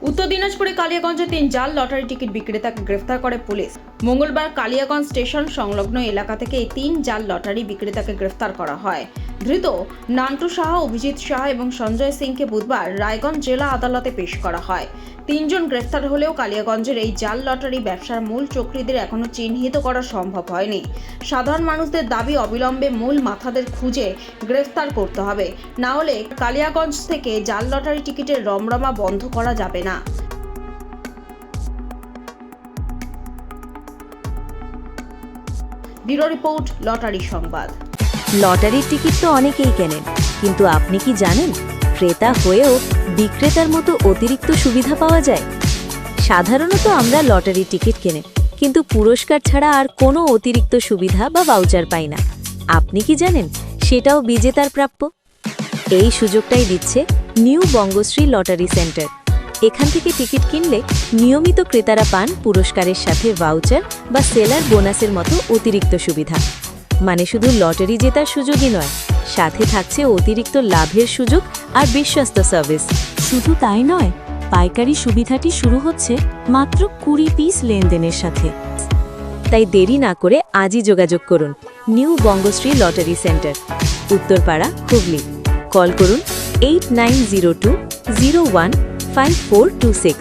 উত্তর দিনাজপুরে কালিয়াগঞ্জে 3 জাল লটারি টিকিট বিক্রেতাকে গ্রেফতার করে পুলিশ। মঙ্গলবার কালিয়াগঞ্জ স্টেশন সংলগ্ন এলাকা থেকে এই 3 জাল লটারি বিক্রেতাকে গ্রেফতার করা হয়। ধৃত নান্টু সাহা, অভিজিৎ সাহা এবং সঞ্জয় সিংকে বুধবার রায়গঞ্জ জেলা আদালতে পেশ করা হয়। 3 জন গ্রেফতার হলেও কালিয়াগঞ্জের এই জাল লটারি ব্যবসার মূল চক্রীদের এখনো চিহ্নিত করা সম্ভব হয়নি। সাধারণ মানুষদের দাবি অবিলম্বে মূল মাথাদের খুঁজে গ্রেফতার করতে হবে, না হলে কালিয়াগঞ্জ থেকে জাল লটারি টিকিটের রমরমা বন্ধ করা যাবে না। ব্যুরো রিপোর্ট, লটারি সংবাদ। লটারির টিকিট তো অনেকেই কেনেন, কিন্তু আপনি কি জানেন ক্রেতা হয়েও বিক্রেতার মতো অতিরিক্ত সুবিধা পাওয়া যায়? সাধারণত আমরা লটারির টিকিট কিনে কিন্তু পুরস্কার ছাড়া আর কোনো অতিরিক্ত সুবিধা বা ভাউচার পাই না। আপনি কি জানেন সেটাও বিজেতার প্রাপ্য? এই সুযোগটাই দিচ্ছে নিউ বঙ্গশ্রী লটারি সেন্টার। এখান থেকে টিকিট কিনলে নিয়মিত ক্রেতারা পান পুরস্কারের সাথে ভাউচার বা সেলার বোনাসের মতো অতিরিক্ত সুবিধা। মানে শুধু লটারি জেতার সুযোগই নয়, সাথে থাকছে অতিরিক্ত লাভের সুযোগ আর বিশ্বস্ত সার্ভিস। শুধু তাই নয়, পাইকারি সুবিধাটি শুরু হচ্ছে মাত্র 20 পিস লেনদেনের সাথে। তাই দেরি না করে আজই যোগাযোগ করুন new Bangashree lottery centre, Uttarpara, Hooghly. Call করুন 8902015426।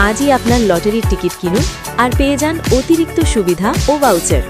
আজই আপনার লটারির টিকিট কিনুন আর পেয়ে যান অতিরিক্ত সুবিধা ও ভাউচার।